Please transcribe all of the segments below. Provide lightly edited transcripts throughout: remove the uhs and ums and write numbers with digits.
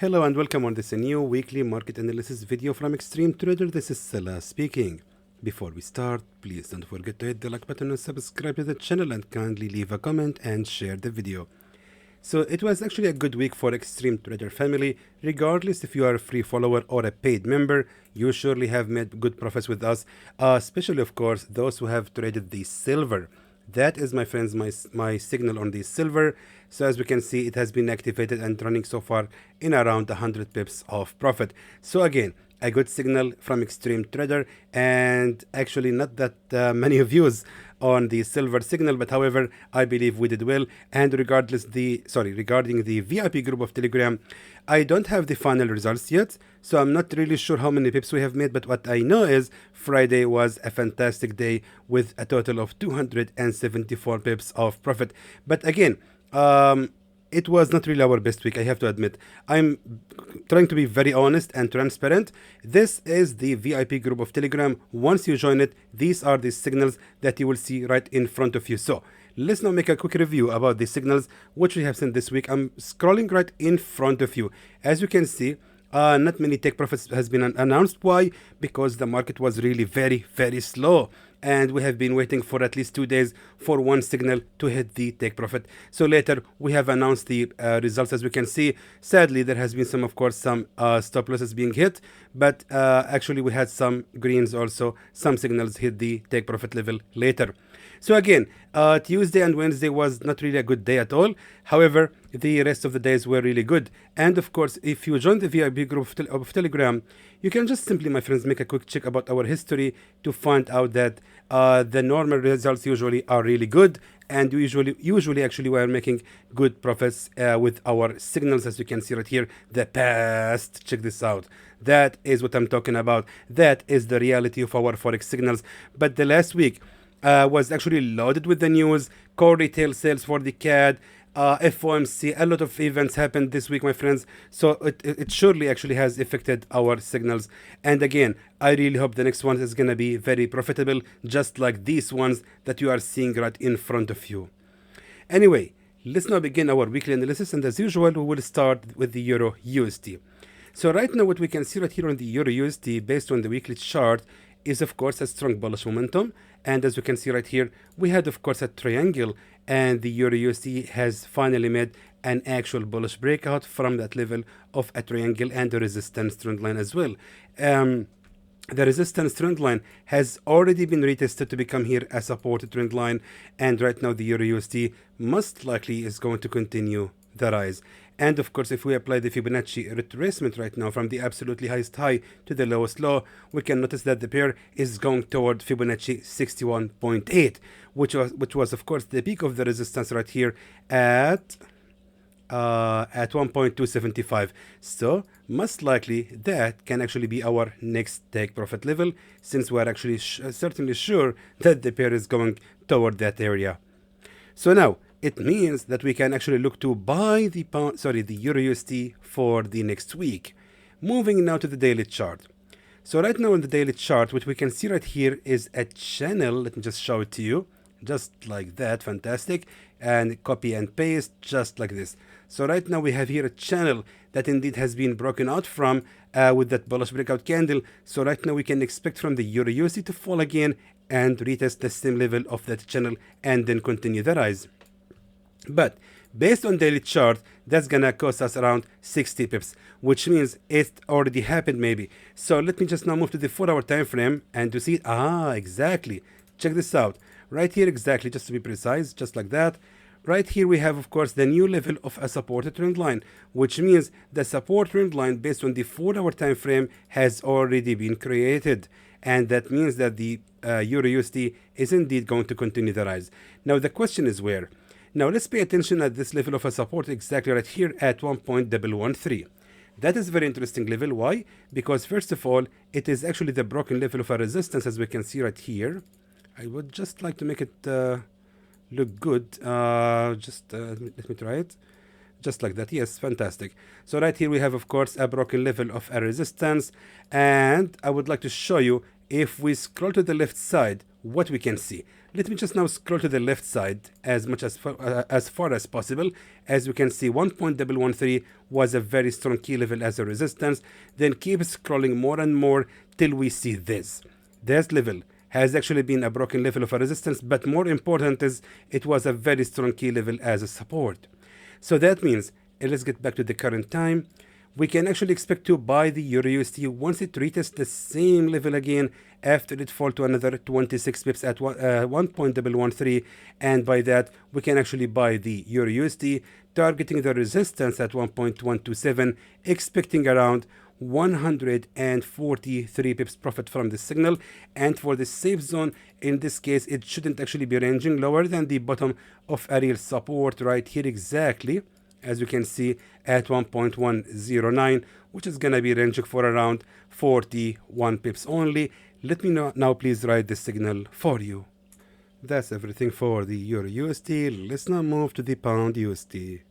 Hello and welcome on this new weekly market analysis video from Xtreme Trader. This is Salah speaking. Before we start, please don't forget to hit the like button and subscribe to the channel and kindly leave a comment and share the video. So it was actually a good week for Xtreme Trader family. Regardless if you are a free follower or a paid member, you surely have made good profits with us, especially of course those who have traded the silver. That is, my friends, my signal on the silver. So as we can see, it has been activated and running so far in around 100 pips of profit. So again, a good signal from Xtreme Trader, and actually not that many views on the silver signal, but however, I believe we did well. And regarding the VIP group of Telegram, I don't have the final results yet, so I'm not really sure how many pips we have made, but what I know is Friday was a fantastic day with a total of 274 pips of profit. But again, it was not really our best week, I have to admit. I'm trying to be very honest and transparent. This is the VIP group of Telegram. Once you join it, these are the signals that you will see right in front of you. So let's now make a quick review about the signals which we have seen this week. I'm scrolling right in front of you. As you can see, not many take profits has been announced. Why? Because the market was really very slow, and we have been waiting for at least 2 days for one signal to hit the take profit. So later we have announced the results. As we can see, sadly there has been some stop losses being hit, but actually we had some greens also. Some signals hit the take profit level later. So again, Tuesday and Wednesday was not really a good day at all. However, the rest of the days were really good. And of course, if you join the VIP group of Telegram, you can just simply, my friends, make a quick check about our history to find out that the normal results usually are really good, and usually actually we are making good profits with our signals. As you can see right here, the past. Check this out. That is what I'm talking about. That is the reality of our Forex signals. But the last week was actually loaded with the news, core retail sales for the CAD, FOMC. A lot of events happened this week, my friends, so it surely actually has affected our signals. And again, I really hope the next one is gonna be very profitable, just like these ones that you are seeing right in front of you. Anyway, let's now begin our weekly analysis, and as usual we will start with the EURUSD. So right now what we can see right here on the EURUSD based on the weekly chart is of course a strong bullish momentum, and as you can see right here, we had of course a triangle, and the EURUSD has finally made an actual bullish breakout from that level of a triangle and a resistance trend line as well. The resistance trend line has already been retested to become here a supported trend line, and right now the EURUSD most likely is going to continue the rise. And of course, if we apply the Fibonacci retracement right now from the absolutely highest high to the lowest low, we can notice that the pair is going toward Fibonacci 61.8, which was of course the peak of the resistance right here at 1.275. So most likely that can actually be our next take profit level, since we are actually certainly sure that the pair is going toward that area. So now it means that we can actually look to buy the EURUSD for the next week. Moving now to the daily chart. So right now on the daily chart, what we can see right here is a channel. Let me just show it to you, just like that. Fantastic. And copy and paste just like this. So right now we have here a channel that indeed has been broken out from with that bullish breakout candle. So right now we can expect from the EURUSD to fall again and retest the same level of that channel and then continue the rise. But based on daily chart, that's gonna cost us around 60 pips, which means it already happened maybe. So let me just now move to the 4-hour time frame and to see it. Exactly. Check this out. Right here, exactly, just to be precise, just like that. Right here we have of course the new level of a supported trend line, which means the support trend line based on the 4-hour time frame has already been created, and that means that the EURUSD is indeed going to continue the rise. Now the question is where? Now let's pay attention at this level of a support exactly right here at 1.113. That is a very interesting level. Why? Because first of all, it is actually the broken level of a resistance, as we can see right here. I would just like to make it look good. Let me try it. Just like that. Yes, fantastic. So right here we have of course a broken level of a resistance, and I would like to show you if we scroll to the left side, what we can see. Let me just now scroll to the left side as much as far as possible. As we can see, 1.113 was a very strong key level as a resistance. Then keep scrolling more and more till we see this. This level has actually been a broken level of a resistance, but more important is it was a very strong key level as a support. So that means, let's get back to the current time. We can actually expect to buy the EURUSD once it retests the same level again after it fall to another 26 pips at 1.113, and by that we can actually buy the EURUSD, targeting the resistance at 1.127, expecting around 143 pips profit from the signal. And for the safe zone, in this case, it shouldn't actually be ranging lower than the bottom of a real support right here exactly, as you can see, at 1.109, which is gonna be ranging for around 41 pips only. Let me know now, please write the signal for you. That's everything for the EURUSD. Let's now move to the Pound USD.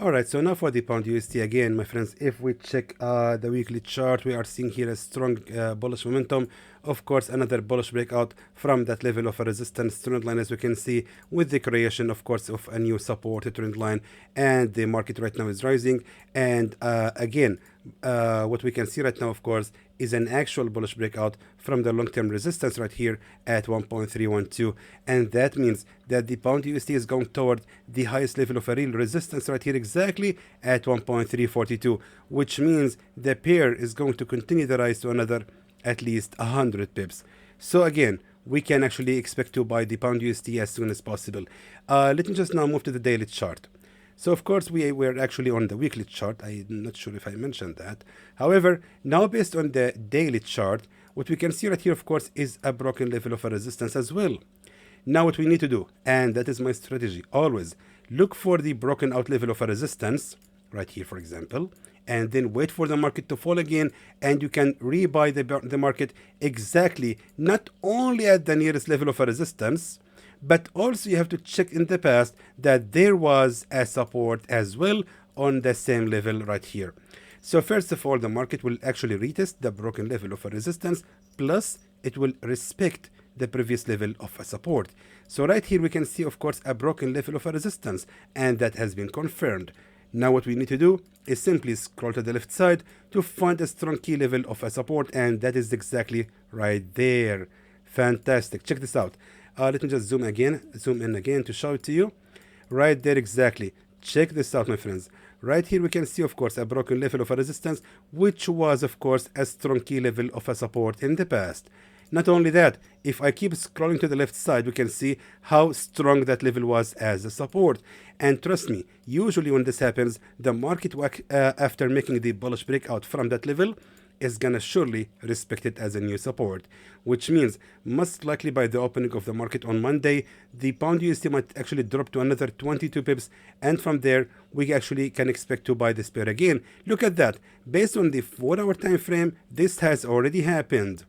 Alright, so now for the Pound USD again, my friends, if we check the weekly chart, we are seeing here a strong bullish momentum. Of course, another bullish breakout from that level of a resistance trend line, as we can see, with the creation, of course, of a new support trend line, and the market right now is rising. And again, what we can see right now, of course, is an actual bullish breakout from the long-term resistance right here at 1.312, and that means that the Pound USD is going toward the highest level of a real resistance right here exactly at 1.342, which means the pair is going to continue the rise to another at least 100 pips. So again, we can actually expect to buy the Pound USD as soon as possible. Let me just now move to the daily chart. So of course we're actually on the weekly chart. I'm not sure if I mentioned that. However, now based on the daily chart, what we can see right here, of course, is a broken level of a resistance as well. Now what we need to do, and that is my strategy, always look for the broken out level of a resistance, right here for example, and then wait for the market to fall again, and you can rebuy the market exactly, not only at the nearest level of a resistance, but also you have to check in the past that there was a support as well on the same level right here. So first of all, the market will actually retest the broken level of a resistance, plus it will respect the previous level of a support. So right here we can see, of course, a broken level of a resistance, and that has been confirmed. Now what we need to do is simply scroll to the left side to find a strong key level of a support, and that is exactly right there. Fantastic. Check this out. Let me just zoom in again to show it to you. Right there exactly. Check this out, my friends. Right here we can see, of course, a broken level of a resistance, which was, of course, a strong key level of a support in the past. Not only that, if I keep scrolling to the left side, we can see how strong that level was as a support. And trust me, usually when this happens, the market, after making the bullish breakout from that level, is gonna surely respect it as a new support, which means most likely by the opening of the market on Monday, the Pound USD might actually drop to another 22 pips, and from there we actually can expect to buy this pair again. Look at that. Based on the 4-hour time frame, this has already happened.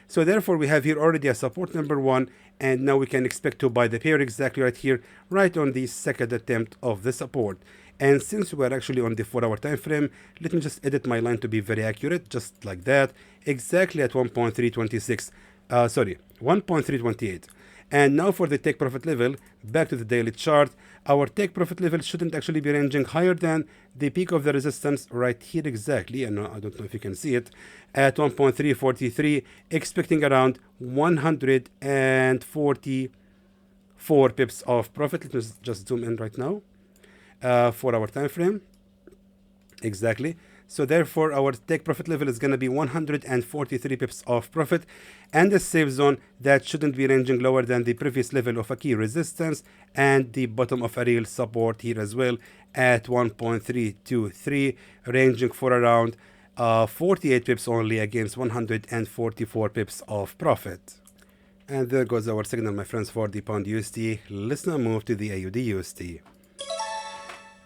So therefore we have here already a support number 1, and now we can expect to buy the pair exactly right here, right on the second attempt of the support. And since we're actually on the 4-hour time frame, let me just edit my line to be very accurate, just like that, exactly at 1.328. And now for the take profit level, back to the daily chart, our take profit level shouldn't actually be ranging higher than the peak of the resistance right here exactly, and I don't know if you can see it, at 1.343, expecting around 144 pips of profit. Let me just zoom in right now. 4-hour time frame exactly. So therefore our take profit level is going to be 143 pips of profit, and the safe zone that shouldn't be ranging lower than the previous level of a key resistance and the bottom of a real support here as well at 1.323, ranging for around 48 pips only against 144 pips of profit. And there goes our signal, my friends, for the Pound USD. Let's now move to the AUDUSD.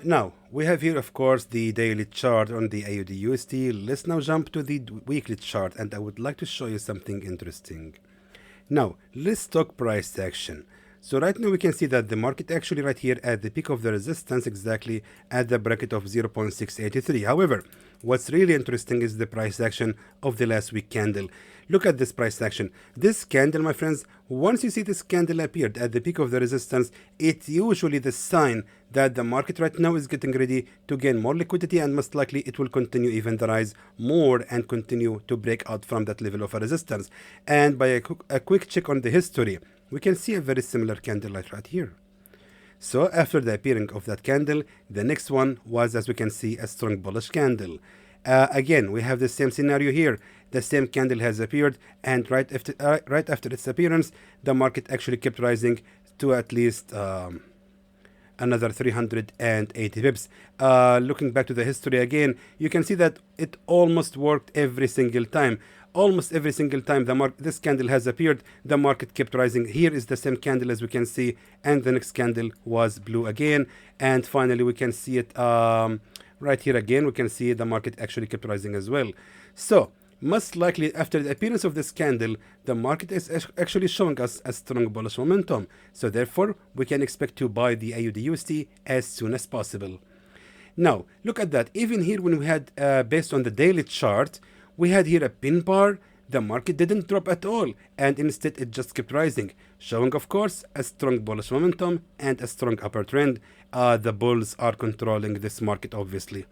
Now, we have here, of course, the daily chart on the AUDUSD. Let's now jump to the weekly chart, and I would like to show you something interesting. Now, let's talk price action. So right now we can see that the market actually right here at the peak of the resistance exactly at the bracket of 0.683. However, what's really interesting is the price action of the last week candle. Look at this price action. This candle, my friends, once you see this candle appeared at the peak of the resistance, it's usually the sign that the market right now is getting ready to gain more liquidity, and most likely it will continue even the rise more and continue to break out from that level of a resistance. And by a quick check on the history, we can see a very similar candle right here. So after the appearing of that candle, the next one was, as we can see, a strong bullish candle. Again, we have the same scenario here. The same candle has appeared, and right after its appearance, the market actually kept rising to at least another 380 pips. Looking back to the history again, you can see that it almost worked every single time. Almost every single time this candle has appeared, the market kept rising. Here is the same candle, as we can see, and the next candle was blue again, and finally we can see it right here again. We can see the market actually kept rising as well. So most likely after the appearance of this candle, the market is actually showing us a strong bullish momentum. So therefore, we can expect to buy the AUDUSD as soon as possible. Now, look at that. Even here, when we had, based on the daily chart, we had here a pin bar. The market didn't drop at all, and instead it just kept rising, showing, of course, a strong bullish momentum and a strong upper trend. The bulls are controlling this market, obviously.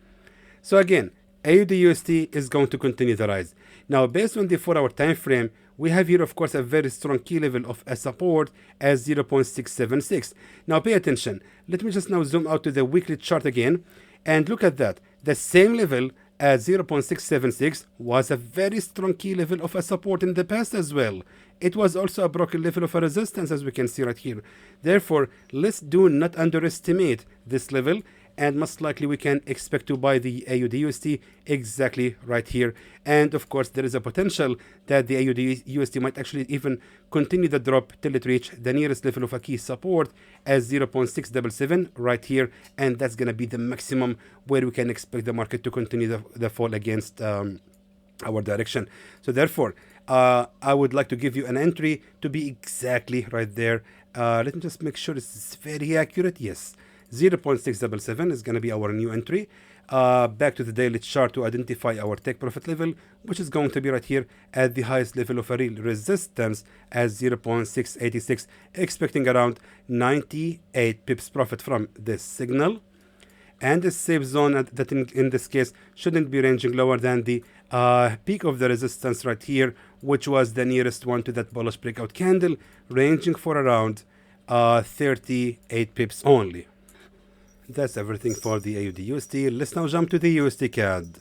So again, AUDUSD is going to continue the rise. Now, based on the 4-hour time frame, we have here, of course, a very strong key level of a support as 0.676. Now, pay attention. Let me just now zoom out to the weekly chart again, and look at that. The same level at 0.676 was a very strong key level of a support in the past as well. It was also a broken level of a resistance, as we can see right here. Therefore, let's do not underestimate this level, and most likely we can expect to buy the AUDUSD exactly right here. And of course, there is a potential that the AUDUSD might actually even continue the drop till it reach the nearest level of a key support as 0.677 right here, and that's going to be the maximum where we can expect the market to continue the fall against our direction. So therefore, I would like to give you an entry to be exactly right there. Let me just make sure this is very accurate. Yes, 0.677 is going to be our new entry. Back to the daily chart to identify our take profit level, which is going to be right here at the highest level of a real resistance as 0.686, expecting around 98 pips profit from this signal. And the safe zone that in this case shouldn't be ranging lower than the peak of the resistance right here, which was the nearest one to that bullish breakout candle, ranging for around 38 pips only. That's everything for the AUDUSD. Let's now jump to the USDCAD.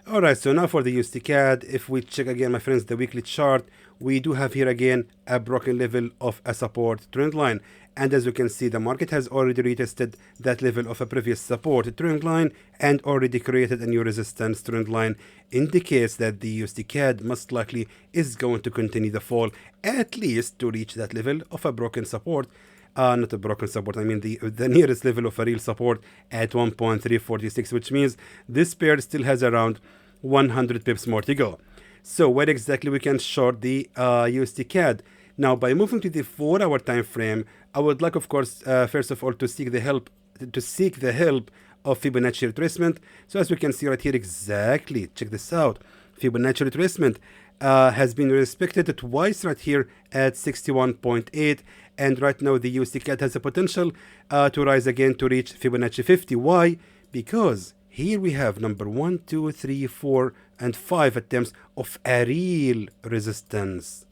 Alright, so now for the USDCAD, if we check again, my friends, the weekly chart, we do have here again a broken level of a support trend line. And as you can see, the market has already retested that level of a previous support trend line and already created a new resistance trend line. Indicates that the USDCAD most likely is going to continue the fall, at least to reach that level of a broken support. Not a broken support, I mean the nearest level of a real support at 1.346, which means this pair still has around 100 pips more to go. So where exactly we can short the USDCAD? Now, by moving to the 4-hour time frame, I would like, of course, first of all, to seek the help of Fibonacci retracement. So as we can see right here, exactly, check this out. Fibonacci retracement has been respected twice right here at 61.8, and right now the USDCAD has a potential to rise again to reach Fibonacci 50. Why? Because here we have number 1, 2, 3, 4, and 5 attempts of a real resistance.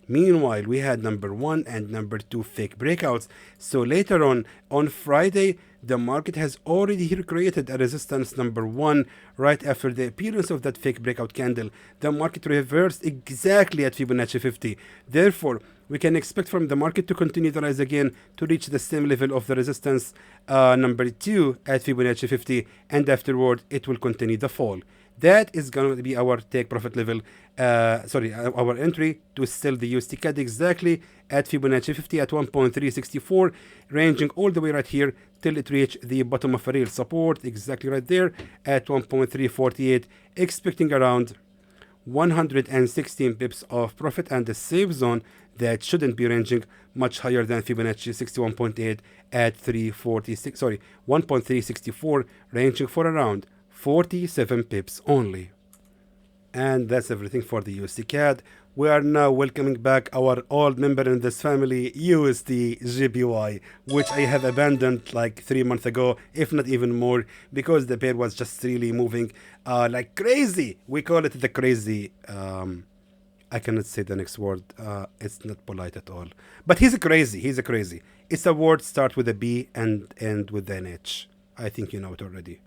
Meanwhile, we had number 1 and number 2 fake breakouts. So later on Friday, the market has already here created a resistance number 1 right after the appearance of that fake breakout candle. The market reversed exactly at Fibonacci 50. Therefore, we can expect from the market to continue to rise again to reach the same level of the resistance number 2 at Fibonacci 50, and afterward it will continue the fall. That is going to be our take profit level, our entry to sell the USDCAD exactly at Fibonacci 50 at 1.364, ranging all the way right here till it reach the bottom of a real support, exactly right there at 1.348, expecting around 116 pips of profit, and the safe zone that shouldn't be ranging much higher than Fibonacci 61.8 at 1.364, ranging for around 47 pips only. And that's everything for the USDCAD. We are now welcoming back our old member in this family, USDJPY, which I have abandoned like 3 months ago, if not even more, because the pair was just really moving like crazy. We call it the crazy. I cannot say the next word. It's not polite at all. But he's a crazy. He's a crazy. It's a word start with a B and end with an H. I think you know it already.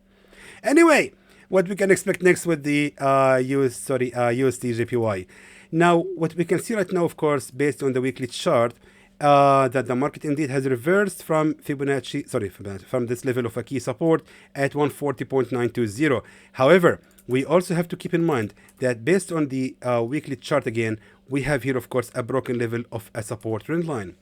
Anyway, what we can expect next with the USDJPY. Now, what we can see right now, of course, based on the weekly chart, that the market indeed has reversed from from this level of a key support at 140.920. However, we also have to keep in mind that based on the weekly chart again, we have here, of course, a broken level of a support trend line.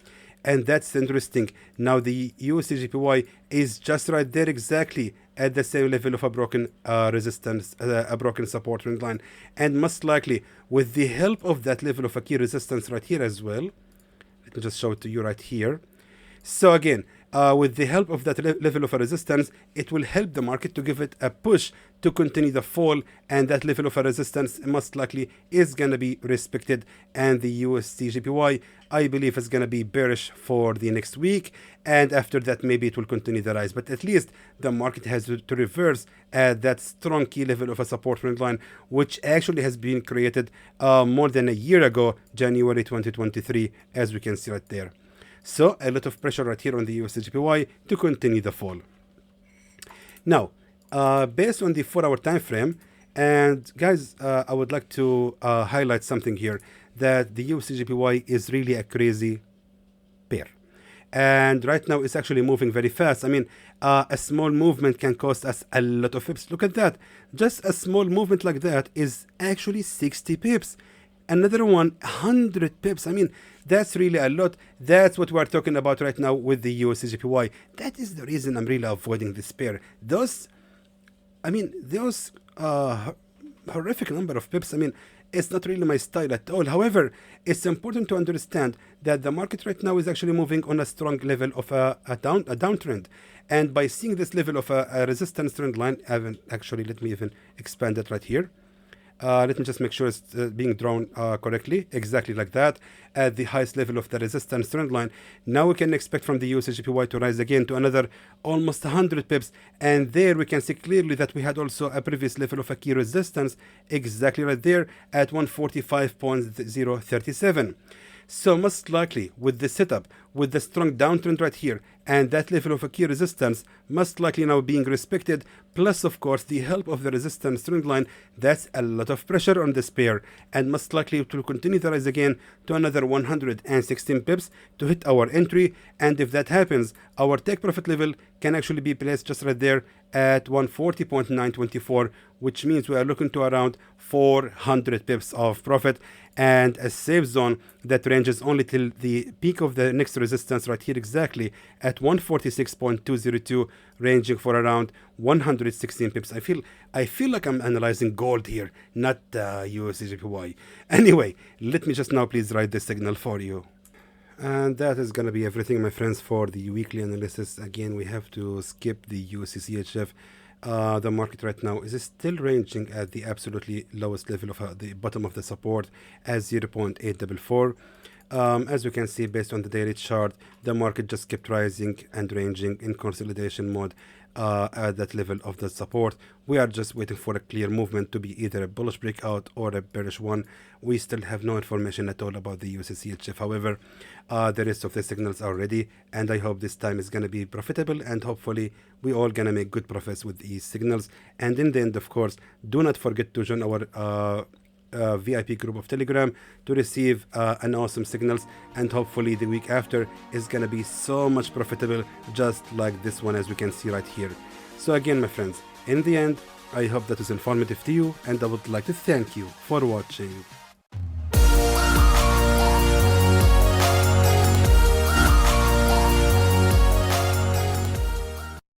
And that's interesting. Now, the USDJPY is just right there exactly at the same level of a broken resistance, a broken support trend line. And most likely, with the help of that level of a key resistance right here as well, let me just show it to you right here. So again, with the help of that level of a resistance, it will help the market to give it a push to continue the fall, and that level of a resistance most likely is going to be respected, and the USDJPY, I believe, is going to be bearish for the next week, and after that maybe it will continue the rise. But at least the market has to reverse that strong key level of a support trend line, which actually has been created more than a year ago, January 2023, as we can see right there. So a lot of pressure right here on the USDJPY to continue the fall. Now, based on the 4-hour time frame, and guys, I would like to highlight something here, that the USDJPY is really a crazy pair. And right now it's actually moving very fast. I mean, a small movement can cost us a lot of pips. Look at that. Just a small movement like that is actually 60 pips. Another one, 100 pips. I mean, that's really a lot. That's what we're talking about right now with the USDJPY. That is the reason I'm really avoiding this pair. Those horrific number of pips, I mean, it's not really my style at all. However, it's important to understand that the market right now is actually moving on a strong level of a downtrend. And by seeing this level of a resistance trend line, actually, let me even expand it right here. Let me just make sure it's being drawn correctly, exactly like that, at the highest level of the resistance trend line. Now we can expect from the USDJPY to rise again to another almost 100 pips, and there we can see clearly that we had also a previous level of a key resistance exactly right there at 145.037. So most likely with the setup, with the strong downtrend right here, and that level of a key resistance most likely now being respected, plus of course the help of the resistance trend line, that's a lot of pressure on this pair, and most likely it will continue to rise again to another 116 pips to hit our entry. And if that happens, our take profit level can actually be placed just right there at 140.924, which means we are looking to around 400 pips of profit, and a safe zone that ranges only till the peak of the next resistance right here exactly at 146.202, ranging for around 116 pips. I feel like I'm analyzing gold here, not USDJPY. Anyway, let me just now please write this signal for you. And that is going to be everything, my friends, for the weekly analysis. Again, we have to skip the USDCHF. The market right now is still ranging at the absolutely lowest level of the bottom of the support at 0.844. As you can see, based on the daily chart, the market just kept rising and ranging in consolidation mode at that level of the support. We are just waiting for a clear movement to be either a bullish breakout or a bearish one. We still have no information at all about the USDCHF. However, the rest of the signals are ready, and I hope this time is going to be profitable, and hopefully we all going to make good profits with these signals. And in the end, of course, do not forget to join our VIP group of Telegram to receive an awesome signals, and hopefully the week after is gonna be so much profitable, just like this one, as we can see right here. So again, my friends, in the end, I hope that is informative to you, and I would like to thank you for watching.